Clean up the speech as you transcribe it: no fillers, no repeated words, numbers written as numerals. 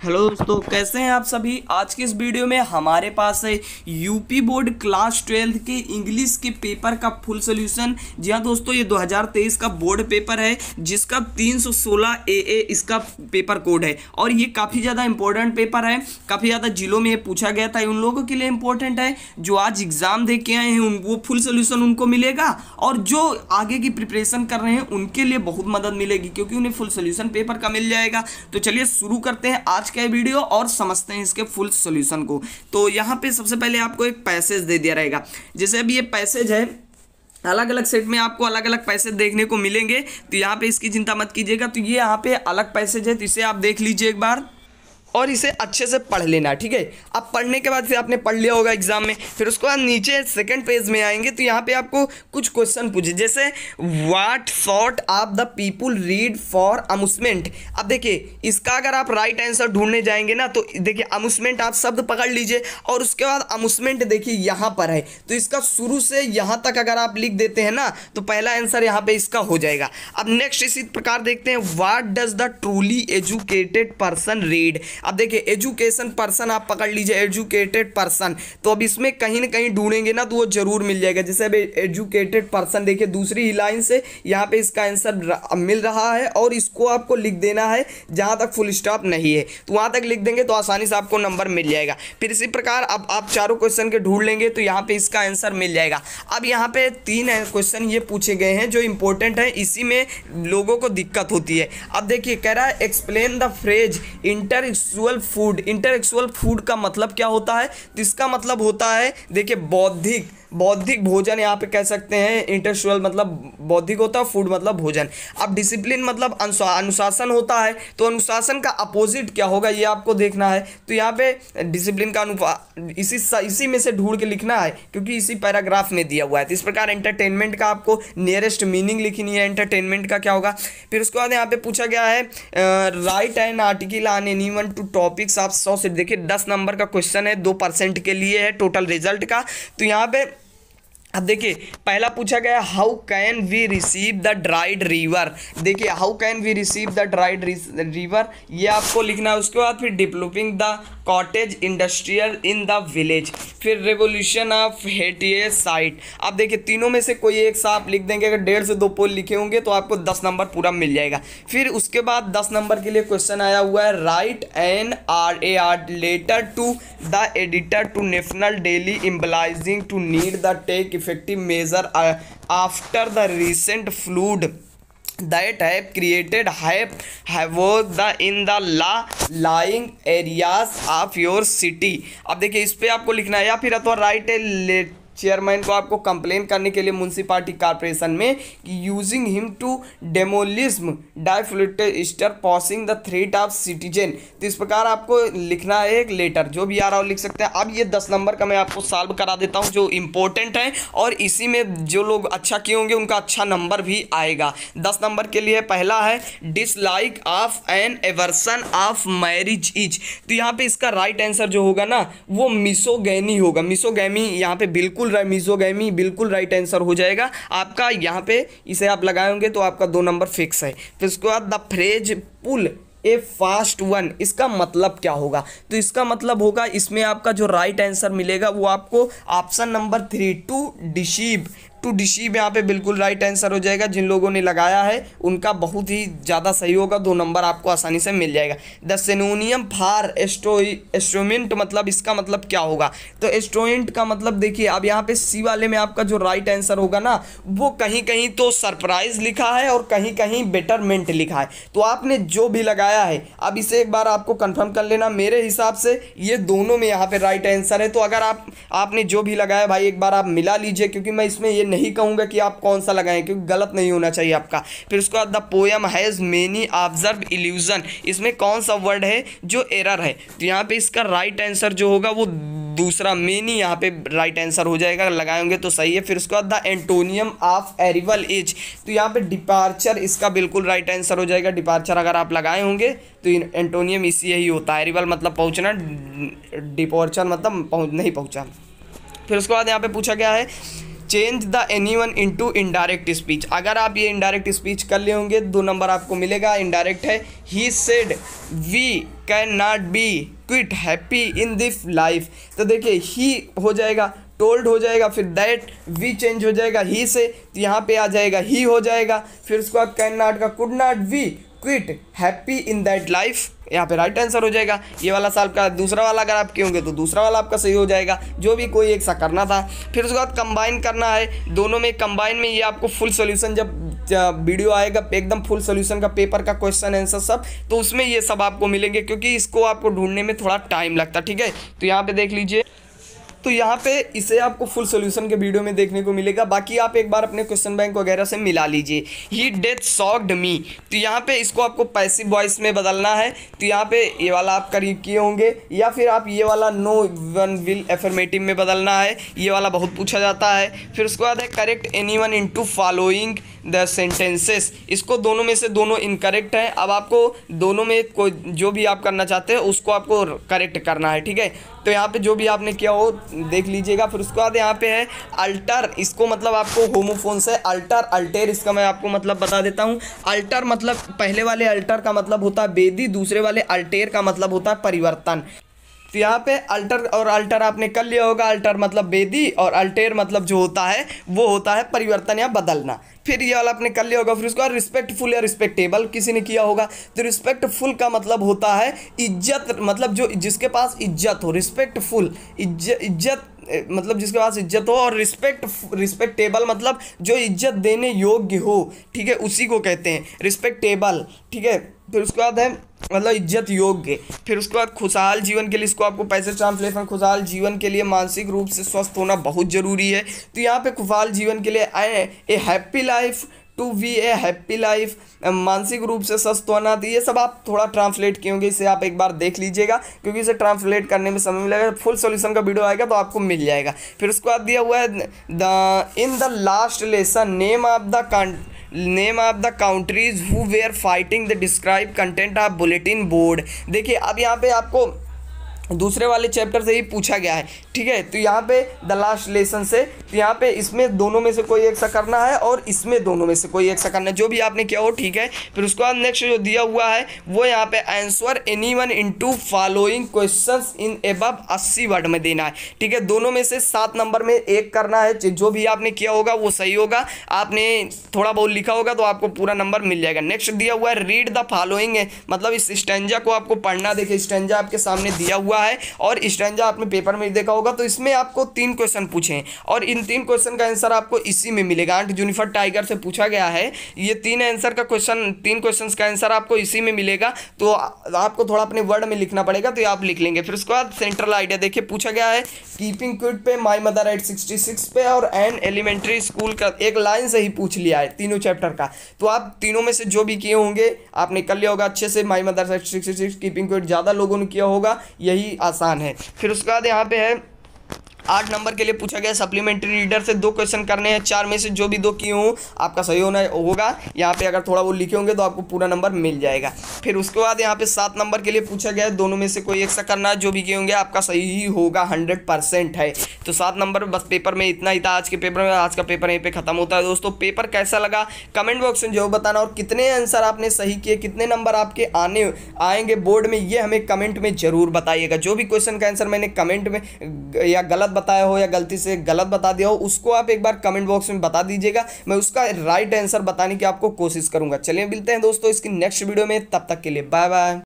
Hello दोस्तों, कैसे हैं आप सभी। आज की इस वीडियो में हमारे पास है यूपी बोर्ड क्लास 12 के इंग्लिश के पेपर का फुल सोल्यूशन। जी हाँ दोस्तों, ये 2023 का बोर्ड पेपर है जिसका 316 AA इसका पेपर कोड है और ये काफ़ी ज़्यादा इंपॉर्टेंट पेपर है। काफ़ी ज़्यादा जिलों में ये पूछा गया था, उन लोगों के लिए इंपॉर्टेंट है जो आज एग्ज़ाम दे के आए हैं, वो फुल सोल्यूशन उनको मिलेगा और जो आगे की प्रिपरेशन कर रहे हैं उनके लिए बहुत मदद मिलेगी क्योंकि उन्हें फुल सोल्यूशन पेपर का मिल जाएगा। तो चलिए शुरू करते हैं आज का वीडियो और समझते हैं इसके फुल सॉल्यूशन को। तो यहाँ पे सबसे पहले आपको एक पैसेज दे दिया रहेगा। जैसे अभी ये पैसेज है, अलग अलग सेट में आपको अलग अलग पैसेज देखने को मिलेंगे, तो यहाँ पे इसकी चिंता मत कीजिएगा। तो ये यहाँ पे अलग पैसेज है, तो इसे आप देख लीजिए एक बार और इसे अच्छे से पढ़ लेना, ठीक है। अब पढ़ने के बाद फिर आपने पढ़ लिया होगा एग्जाम में, फिर उसके बाद नीचे सेकंड पेज में आएंगे तो यहाँ पे आपको कुछ क्वेश्चन पूछे, जैसे what sort of the people read for amusement. अब देखिए इसका अगर आप राइट आंसर ढूंढने जाएंगे ना तो देखिए अम्यूजमेंट आप शब्द पकड़ लीजिए और उसके बाद अम्यूजमेंट देखिए यहाँ पर है, तो इसका शुरू से यहाँ तक अगर आप लिख देते हैं ना तो पहला आंसर यहाँ पे इसका हो जाएगा। अब नेक्स्ट इसी प्रकार देखते हैं, what does the truly educated person read. अब देखिए एजुकेशन पर्सन आप पकड़ लीजिए, एजुकेटेड पर्सन, तो अब इसमें कहीं ना कहीं ढूंढेंगे ना तो वो जरूर मिल जाएगा। जैसे अब एजुकेटेड पर्सन देखिए दूसरी ही लाइन से यहाँ पे इसका आंसर मिल रहा है और इसको आपको लिख देना है जहाँ तक फुल स्टॉप नहीं है तो वहाँ तक लिख देंगे तो आसानी से आपको नंबर मिल जाएगा। फिर इसी प्रकार अब आप चारों क्वेश्चन के ढूंढ लेंगे तो यहाँ पे इसका आंसर मिल जाएगा। अब यहाँ पे 3 क्वेश्चन ये पूछे गए हैं जो इंपॉर्टेंट है, इसी में लोगों को दिक्कत होती है। अब देखिए कह रहा है explain the phrase intellectual food. Intellectual food का मतलब क्या होता है, तो इसका मतलब होता है देखिए बौद्धिक भोजन यहाँ पे कह सकते हैं। इंटेलेक्चुअल मतलब बौद्धिक होता है, फूड मतलब भोजन। अब डिसिप्लिन मतलब अनुशासन होता है, तो अनुशासन का अपोजिट क्या होगा ये आपको देखना है। तो यहाँ पे डिसिप्लिन का इसी में से ढूंढ के लिखना है क्योंकि इसी पैराग्राफ में दिया हुआ है। तो इस प्रकार एंटरटेनमेंट का आपको नियरेस्ट मीनिंग लिखनी है, एंटरटेनमेंट का क्या होगा। फिर उसके बाद यहाँ पे पूछा गया है write an article on any one two topics of 100 से। देखिए 10 नंबर का क्वेश्चन है, 2% के लिए है टोटल रिजल्ट का। तो यहाँ पे अब देखिए पहला पूछा गया how can we receive the dried river. देखिए how can we receive the dried river ये आपको लिखना है। उसके बाद फिर developing the cottage industrial in the village, फिर रेवोल्यूशन ऑफ हेरिटेज साइट। अब देखिए तीनों में से कोई एक सा आप लिख देंगे, अगर 1.5 से 2 पोल लिखे होंगे तो आपको 10 नंबर पूरा मिल जाएगा। फिर उसके बाद 10 नंबर के लिए क्वेश्चन आया हुआ है write an letter to the editor to national daily emphasising to need the take effective measure after the recent flood that have created havoc in the lying areas of your city। अब देखिए इस पे आपको लिखना है या फिर अथवा राइट चेयरमैन को आपको कंप्लेन करने के लिए म्यूनसिपालिटी कॉर्पोरेशन में यूजिंग हिम टू डेमोलिज्म डाइफ्लिटर posing the threat of citizen. तो इस प्रकार आपको लिखना है एक लेटर, जो भी आ रहा हो लिख सकते हैं। अब ये 10 नंबर का मैं आपको सॉल्व करा देता हूँ जो इंपॉर्टेंट है और इसी में जो लोग अच्छा किए होंगे उनका अच्छा नंबर भी आएगा। 10 नंबर के लिए पहला है dislike of an aversion of marriage is. तो यहाँ पे इसका राइट आंसर जो होगा ना वो मिसोगैनी होगा। मिसोगैमी यहाँ पे बिल्कुल मिसोगैमी बिल्कुल राइट आंसर हो जाएगा आपका। यहाँ पे इसे आप लगाए होंगे तो आपका 2 नंबर फिक्स है। फिर उसके बाद the phrase pull a fast one, इसका मतलब क्या होगा, तो इसका मतलब होगा इसमें आपका जो राइट आंसर मिलेगा वो आपको ऑप्शन नंबर 3 टू डिसीव यहाँ पे बिल्कुल राइट आंसर हो जाएगा। जिन लोगों ने लगाया है उनका बहुत ही ज़्यादा सही होगा, 2 नंबर आपको आसानी से मिल जाएगा। द सिनोनियम फॉर इंस्ट्रूमेंट मतलब इसका मतलब क्या होगा, तो इंस्ट्रूमेंट का मतलब देखिए अब यहाँ पे सी वाले में आपका जो राइट आंसर होगा ना वो कहीं कहीं तो सरप्राइज लिखा है और कहीं कहीं बेटरमेंट लिखा है। तो आपने जो भी लगाया है अब इसे एक बार आपको कंफर्म कर लेना। मेरे हिसाब से ये दोनों में यहाँ पे राइट आंसर है, तो अगर आपने जो भी लगाया भाई एक बार आप मिला लीजिए क्योंकि मैं इसमें ये नहीं कहूंगा कि आप कौन सा लगाएं क्योंकि गलत नहीं होना चाहिए आपका। फिर उसके बाद the poem has many observe illusion, इसमें कौन सा वर्ड है जो एरर है, तो यहाँ पे इसका राइट आंसर जो होगा वो दूसरा मेनी यहाँ पे राइट आंसर हो जाएगा, लगाएंगे तो सही है। फिर उसके बाद द एंटोनियम ऑफ एरिवल एज, तो यहाँ पे डिपार्चर इसका बिल्कुल राइट आंसर हो जाएगा। डिपार्चर अगर आप लगाए होंगे तो एंटोनियम इसी यही होता है, एरिवल मतलब पहुँचना, डिपार्चर मतलब नहीं पहुँचा। फिर उसके बाद यहाँ पे पूछा गया है change the anyone into indirect speech. अगर आप ये इनडायरेक्ट स्पीच कर लिए होंगे 2 नंबर आपको मिलेगा। इनडायरेक्ट है he said we can not be quite happy in this life. तो देखिए ही हो जाएगा, टोल्ड हो जाएगा, फिर दैट वी चेंज हो जाएगा ही से, तो यहाँ पे आ जाएगा ही हो जाएगा। फिर उसके बाद कैन नॉट का could not we quite happy in that life, यहाँ पे राइट आंसर हो जाएगा। ये वाला साल का दूसरा वाला अगर आप किए होंगे तो दूसरा वाला आपका सही हो जाएगा, जो भी कोई एक सा करना था। फिर उसके बाद कंबाइन करना है दोनों में। कंबाइन में ये आपको फुल सॉल्यूशन जब वीडियो आएगा एकदम फुल सॉल्यूशन का पेपर का क्वेश्चन आंसर सब, तो उसमें ये सब आपको मिलेंगे, क्योंकि इसको आपको ढूंढने में थोड़ा टाइम लगता है। ठीक है, तो यहाँ पे देख लीजिए, तो यहाँ पे इसे आपको फुल सॉल्यूशन के वीडियो में देखने को मिलेगा। बाकी आप एक बार अपने क्वेश्चन बैंक वगैरह से मिला लीजिए। ही डेथ शॉक्ड मी, तो यहाँ पे इसको आपको पैसिव वॉइस में बदलना है। तो यहाँ पे ये वाला आप करीब किए होंगे, या फिर आप ये वाला नो वन विल एफर्मेटिव में बदलना है। ये वाला बहुत पूछा जाता है। फिर उसके बाद है correct anyone into following the sentences. इसको दोनों में से दोनों इनकरेक्ट हैं। अब आपको दोनों में कोई जो भी आप करना चाहते हैं उसको आपको करेक्ट करना है। ठीक है, तो यहाँ पे जो भी आपने किया हो देख लीजिएगा। फिर उसके बाद यहाँ पे है अल्टर, इसको मतलब आपको होमोफोन से अल्टर अल्टेर, इसका मैं आपको मतलब बता देता हूँ। अल्टर मतलब पहले वाले अल्टर का मतलब होता है बेदी, दूसरे वाले अल्टेर का मतलब होता है परिवर्तन। तो यहाँ पे अल्टर और अल्टर आपने कर लिया होगा। अल्टर मतलब बेदी और अल्टेर मतलब जो होता है वो होता है परिवर्तन या बदलना। फिर ये वाला आपने कर लिया होगा। फिर उसके बाद रिस्पेक्टफुल या रिस्पेक्टेबल किसी ने किया होगा। तो रिस्पेक्टफुल का मतलब होता है इज्जत, मतलब जो जिसके पास इज्जत हो। रिस्पेक्टफुल इज्जत मतलब जिसके पास इज्जत हो, और रिस्पेक्टेबल मतलब जो इज्जत देने योग्य हो। ठीक है, उसी को कहते हैं रिस्पेक्टेबल। ठीक है, फिर उसके बाद है मतलब इज्जत योग्य। फिर उसके बाद खुशहाल जीवन के लिए, इसको आपको पैसे ट्रांसलेशन, खुशहाल जीवन के लिए मानसिक रूप से स्वस्थ होना बहुत जरूरी है। तो यहाँ पे खुशहाल जीवन के लिए a happy life, to be a happy life, मानसिक रूप से स्वस्थ होना। तो ये सब आप थोड़ा ट्रांसलेट किए होंगे, इसे आप एक बार देख लीजिएगा, क्योंकि इसे ट्रांसलेट करने में समय मिलेगा। फुल सॉल्यूशन का वीडियो आएगा तो आपको मिल जाएगा। फिर उसके बाद दिया हुआ है in the last lesson name of the countries who where fighting the describe content of bulletin board. देखिए अब यहाँ पे आपको दूसरे वाले चैप्टर से ही पूछा गया है। ठीक है, तो यहाँ पे द लास्ट लेसन से, तो यहाँ पे इसमें दोनों में से कोई एक सा करना है और इसमें दोनों में से कोई एक सा करना है, जो भी आपने किया हो। ठीक है, फिर उसके बाद नेक्स्ट जो दिया हुआ है वो यहाँ पे answer anyone into following questions in above 80 word में देना है। ठीक है, दोनों में से 7 नंबर में एक करना है। जो भी आपने किया होगा वो सही होगा, आपने थोड़ा बहुत लिखा होगा तो आपको पूरा नंबर मिल जाएगा। नेक्स्ट दिया हुआ है रीड द फॉलोइंग, मतलब इस स्टैंजा को आपको पढ़ना। देखिए स्टैंजा आपके सामने दिया हुआ है और स्टैंजा आपने पेपर में देखा होगा। तो इसमें आपको 3 क्वेश्चन पूछे हैं और इन 3 क्वेश्चन का आंसर आपको इसी में मिलेगा। आंट जूनिफर टाइगर से पूछा गया है। ये 3 आंसर का क्वेश्चन, 3 क्वेश्चंस का आंसर आपको इसी में मिलेगा। तो आपको थोड़ा अपने वर्ड में लिखना पड़ेगा, तो ये आप लिख लेंगे। फिर उसके बाद सेंट्रल आइडिया देखिए पूछा गया है कीपिंग क्विट पे, माई मदर एट 66 पे और एन एलिमेंट्री स्कूल का एक लाइन से ही पूछ लिया है तीनों चैप्टर का। तो आप तीनों में से जो भी किए होंगे आपने कर लिया होगा अच्छे से। My mother eight 66, keeping quit ज़्यादा लोगों ने किया होगा, यही आसान है। फिर उसके बाद यहाँ पे है 8 नंबर के लिए पूछा गया सप्लीमेंट्री रीडर से 2 क्वेश्चन करने हैं। 4 में से जो भी 2 किए हों आपका सही होगा। यहाँ पे अगर थोड़ा वो लिखे होंगे तो आपको पूरा नंबर मिल जाएगा। फिर उसके बाद यहाँ पे 7 नंबर के लिए पूछा गया है, दोनों में से कोई एक सा करना है। जो भी किए होंगे आपका सही ही होगा, 100% है। तो 7 नंबर बस पेपर में इतना ही था आज के पेपर में। आज का पेपर यहीं पे खत्म होता है दोस्तों। पेपर कैसा लगा कमेंट बॉक्स में जरूर बताना, और कितने आंसर आपने सही किए, कितने नंबर आपके आएंगे बोर्ड में, ये हमें कमेंट में जरूर बताइएगा। जो भी क्वेश्चन का आंसर मैंने कमेंट में या गलत बताया हो या गलती से गलत बता दिया हो, उसको आप एक बार कमेंट बॉक्स में बता दीजिएगा। मैं उसका राइट आंसर बताने की आपको कोशिश करूंगा। चलिए मिलते हैं दोस्तों इसकी नेक्स्ट वीडियो में, तब तक के लिए बाय बाय।